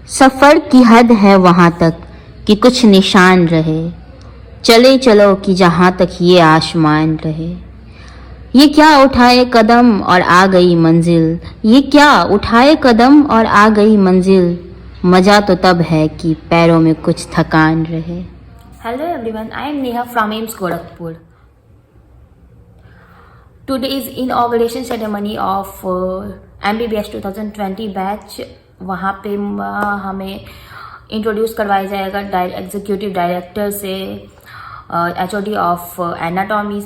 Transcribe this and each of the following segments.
सफ़र की हद है वहाँ तक कि कुछ निशान रहे। चले चलो कि जहाँ तक ये आसमान रहे। ये क्या उठाए कदम और आ गई मंजिल। ये क्या उठाए कदम और आ गई मंजिल। मज़ा तो तब है कि पैरों में कुछ थकान रहे। Hello everyone, I am Neha from AIMS Gorakhpur. Today is inauguration ceremony of MBBS 2020 batch. वहाँ पे हमें इंट्रोड्यूस करवाया जाएगा एग्जीक्यूटिव डायरेक्टर से, HOD of anatomy,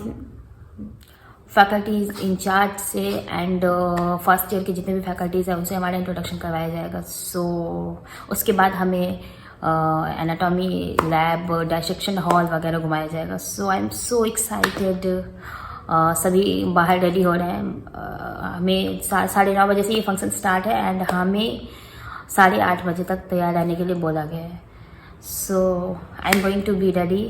faculties incharge से एंड फर्स्ट ईयर के जितने भी फैकल्टीज़ हैं उनसे हमारा इंट्रोडक्शन करवाया जाएगा. उसके बाद हमें एनाटॉमी लैब, डायसेक्शन हॉल वगैरह घुमाया जाएगा. आई एम सो एक्साइटेड. सभी बाहर रेडी हो रहे हैं. हमें 9:30 बजे से ये फंक्शन स्टार्ट है एंड हमें 8:30 बजे तक तैयार रहने के लिए बोला गया है. I am going to be ready.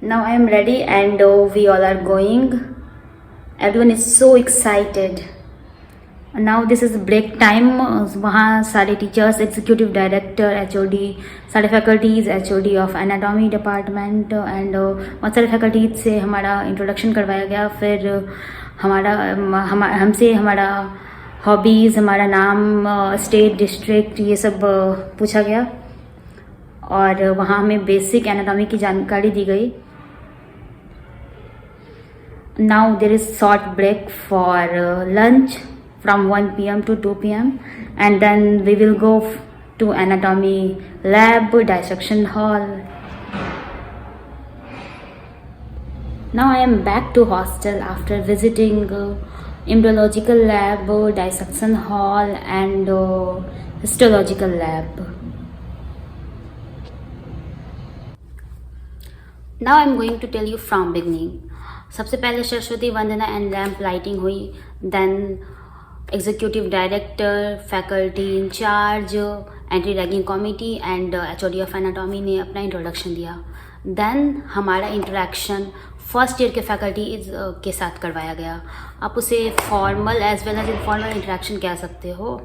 Now I am ready and we all are going. Everyone is so excited. Now this is break time. वहाँ सारे टीचर्स, एग्जीक्यूटिव डायरेक्टर, HOD, सारे faculties, HOD of anatomy department and बहुत सारे faculties से हमारा introduction करवाया गया. फिर हमसे हमारा हॉबीज़, हमारा नाम, स्टेट, डिस्ट्रिक्ट, ये सब पूछा गया और वहाँ हमें बेसिक एनाटॉमी की जानकारी दी गई. Now there is short break for lunch from 1 p.m. to 2 p.m. and then we will go to anatomy lab, dissection hall. Now I am back to hostel after visiting embryological lab, dissection hall and histological lab. Now I am going to tell you from beginning. सबसे पहले Saraswati Vandana and lamp lighting हुई. Then executive director, faculty incharge, anti ragging committee and HOD of anatomy ने अपना introduction दिया. Then हमारा interaction first year के faculty के साथ करवाया गया. आप उसे formal as well as informal interaction कह सकते हो.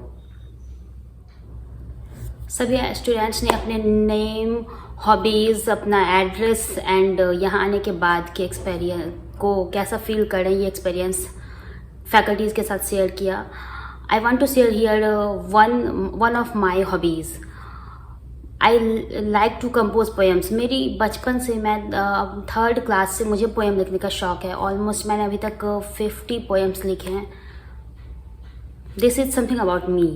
सभी स्टूडेंट्स ने अपने नेम, हॉबीज़, अपना एड्रेस एंड यहाँ आने के बाद के एक्सपीरियंस को कैसा फील कर रहे हैं, ये एक्सपीरियंस फैकल्टीज़ के साथ शेयर किया. I want to share here one of my hobbies. I like to compose poems. मेरी बचपन से, मैं 3rd क्लास से मुझे पोएम लिखने का शौक़ है. ऑलमोस्ट मैंने अभी तक 50 पोएम्स लिखे हैं. This is something about me.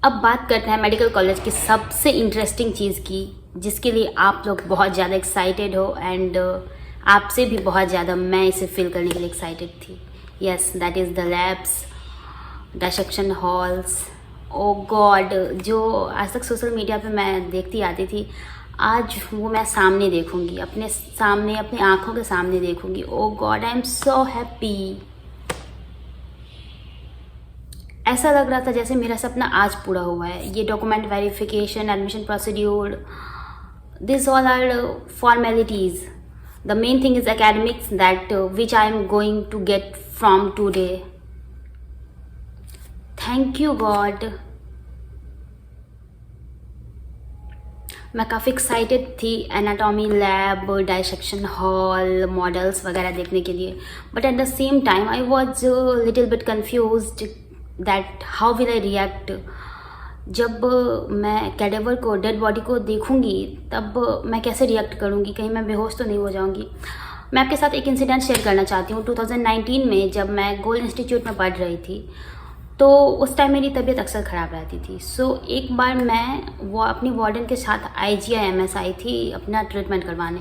अब बात करते हैं मेडिकल कॉलेज की सबसे इंटरेस्टिंग चीज़ की, जिसके लिए आप लोग बहुत ज़्यादा एक्साइटेड हो एंड आपसे भी बहुत ज़्यादा मैं इसे फील करने के लिए एक्साइटेड थी. Yes, that is the labs, dissection halls. Oh god, जो आज तक सोशल मीडिया पे मैं देखती आती थी, आज वो मैं सामने देखूंगी, अपने सामने, अपनी आँखों के सामने देखूंगी. Oh God, I am so happy. ऐसा लग रहा था जैसे मेरा सपना आज पूरा हुआ है. ये document verification, admission procedure, this all are formalities. The main thing is academics that which I am going to get from today. Thank you God. मैं काफ़ी एक्साइटेड थी anatomy lab, dissection hall, models वगैरह देखने के लिए. But at the same time I was little bit confused that how will I react. जब मैं cadaver को, डेड बॉडी को देखूंगी तब मैं कैसे रिएक्ट करूंगी, कहीं मैं बेहोश तो नहीं हो जाऊंगी. मैं आपके साथ एक इंसिडेंट शेयर करना चाहती हूँ. 2019 में जब मैं गोल्ड इंस्टीट्यूट में पढ़ रही थी तो उस टाइम मेरी तबीयत अक्सर ख़राब रहती थी. एक बार मैं अपनी वार्डन के साथ IGIMS आई थी अपना ट्रीटमेंट करवाने.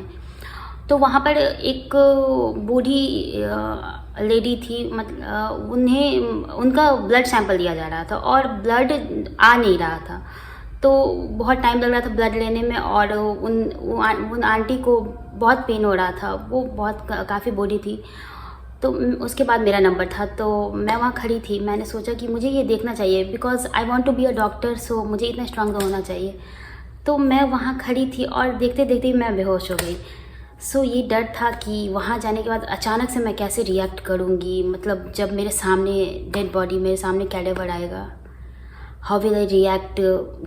तो वहाँ पर एक बूढ़ी लेडी थी, मतलब उनका ब्लड सैंपल लिया जा रहा था और ब्लड आ नहीं रहा था. तो बहुत टाइम लग रहा था ब्लड लेने में और उन आंटी को बहुत पेन हो रहा था. वो बहुत काफ़ी बूढ़ी थी. तो उसके बाद मेरा नंबर था, तो मैं वहाँ खड़ी थी. मैंने सोचा कि मुझे ये देखना चाहिए because I want to be a doctor. So मुझे इतना स्ट्रांग होना चाहिए. तो मैं वहाँ खड़ी थी और देखते देखते मैं बेहोश हो गई. सो ये डर था कि वहाँ जाने के बाद अचानक से मैं कैसे रिएक्ट करूँगी, मतलब जब मेरे सामने डेड बॉडी, मेरे सामने कैडेवर आएगा, हाउ विल आई रिएक्ट,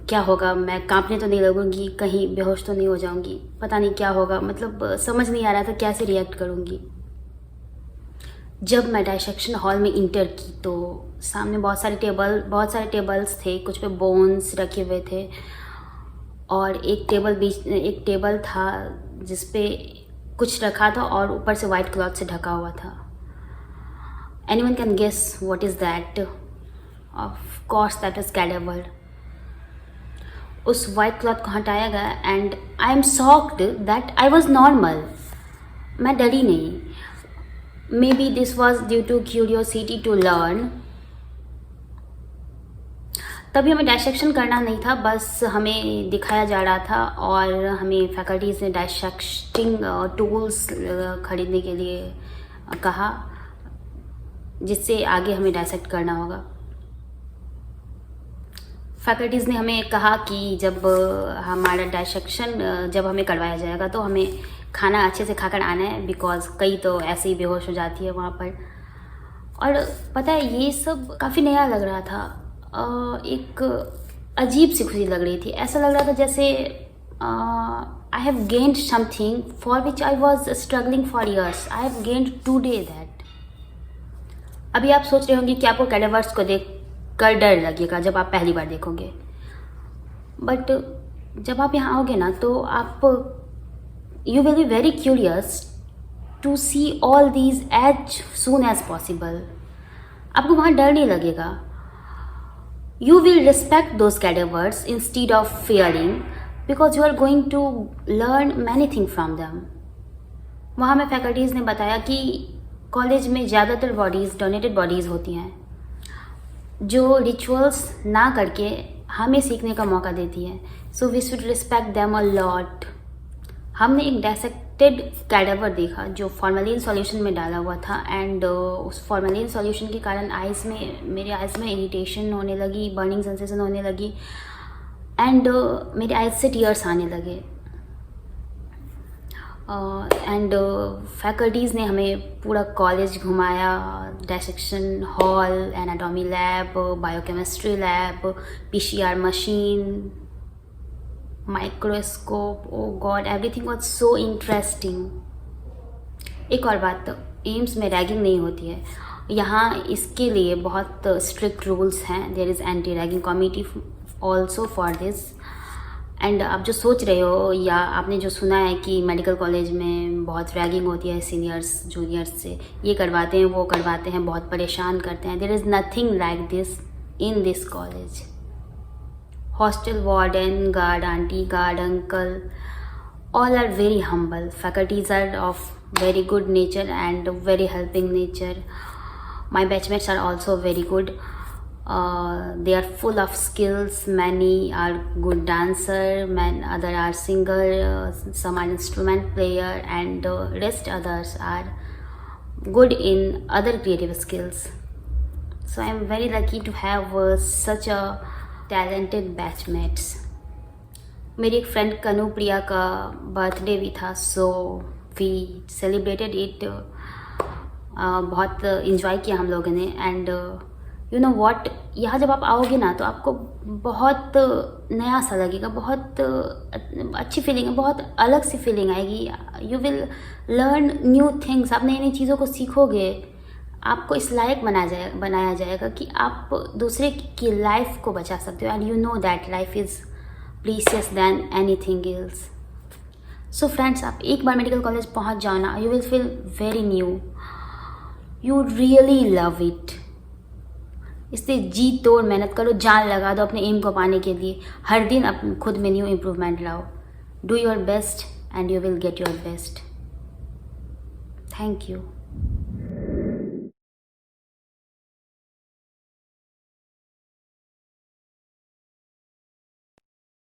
क्या होगा, मैं कांपने तो नहीं लगूँगी, कहीं बेहोश तो नहीं हो जाऊँगी, पता नहीं क्या होगा, मतलब समझ नहीं आ रहा था कैसे रिएक्ट करूँगी। जब मैं डाइसेक्शन हॉल में इंटर की तो सामने बहुत सारे टेबल्स थे, कुछ पे बोन्स रखे हुए थे और एक टेबल था जिस पे कुछ रखा था और ऊपर से वाइट क्लॉथ से ढका हुआ था। Anyone can guess what is that? Of course that is cadaver. उस वाइट क्लॉथ को हटाया गया and I am shocked that I was normal. मैं डरी नहीं। Maybe this was due to curiosity to learn. तभी हमें डाइसेक्शन करना नहीं था, बस हमें दिखाया जा रहा था और हमें फैकल्टीज़ ने डाइसेक्टिंग टूल्स खरीदने के लिए कहा जिससे आगे हमें डाइसेक्ट करना होगा। फैकल्टीज़ ने हमें कहा कि जब हमारा डाइसेक्शन जब हमें करवाया जाएगा तो हमें खाना अच्छे से खाकर आना है, बिकॉज कई तो ऐसे ही बेहोश हो जाती है वहाँ पर। और पता है ये सब काफ़ी नया लग रहा था, एक अजीब सी खुशी लग रही थी। ऐसा लग रहा था जैसे I have gained something for which I was struggling for years. I have gained today that. अभी आप सोच रहे होंगे कि आपको कैडेवर्स को देख कर डर लगेगा जब आप पहली बार देखोगे, बट जब आप यहाँ आओगे ना तो आप you will be very curious to see all these as soon as possible. आपको वहाँ डर नहीं लगेगा। You will respect those cadavers instead of fearing because you are going to learn many things from them. वहाँ में faculties ने बताया कि कॉलेज में ज़्यादातर बॉडीज़ डोनेटेड बॉडीज़ होती हैं जो रिचुअल्स ना करके हमें सीखने का मौका देती हैं। So we should respect them a lot. हमने एक डाइसेक्टेड कैडेवर देखा जो फॉर्मेलिन सॉल्यूशन में डाला हुआ था एंड उस फॉर्मेलिन सॉल्यूशन के कारण मेरे आइज़ में इरिटेशन होने लगी, बर्निंग सेंसेशन होने लगी एंड मेरे आइज़ से टीयर्स आने लगे। एंड फैकल्टीज़ ने हमें पूरा कॉलेज घुमाया, dissection hall, anatomy lab, biochemistry lab, PCR machine, microscope. Oh god, everything was so interesting. एक और बात, तो एम्स में रैगिंग नहीं होती है यहाँ, इसके लिए बहुत स्ट्रिक्ट रूल्स हैं। There is anti ragging committee also for this. And आप जो सोच रहे हो या आपने जो सुना है कि मेडिकल कॉलेज में बहुत रैगिंग होती है सीनियर्स जूनियर्स से, ये करवाते हैं वो करवाते हैं, बहुत परेशान करते हैं, there is nothing like this in this college. Hostel warden, guard auntie, guard uncle, all are very humble. Faculties are of very good nature and very helping nature. My batchmates are also very good. They are full of skills. Many are good dancer, other are singer, some are instrument player, and rest others are good in other creative skills. So I am very lucky to have such a talented batchmates. मेरी एक friend Kanupriya का birthday भी था, so we celebrated it. बहुत enjoy किया हम लोगों ने एंड यू नो व्हाट, यहाँ जब आप आओगे ना तो आपको बहुत नया सा लगेगा, बहुत अच्छी फीलिंग है, बहुत अलग सी फीलिंग आएगी। You will learn new things. आप नई नई चीज़ों को सीखोगे, आपको इस लायक बनाया जाएगा कि आप दूसरे की लाइफ को बचा सकते हो and you know that life is precious than anything else. So friends, आप एक बार मेडिकल कॉलेज पहुंच जाओ ना, you will feel very new, you really love it. इससे जी तोड़ मेहनत करो, जान लगा दो अपने एम को पाने के लिए। हर दिन अपने खुद में न्यू इम्प्रूवमेंट लाओ। Do your best and you will get your best. Thank you.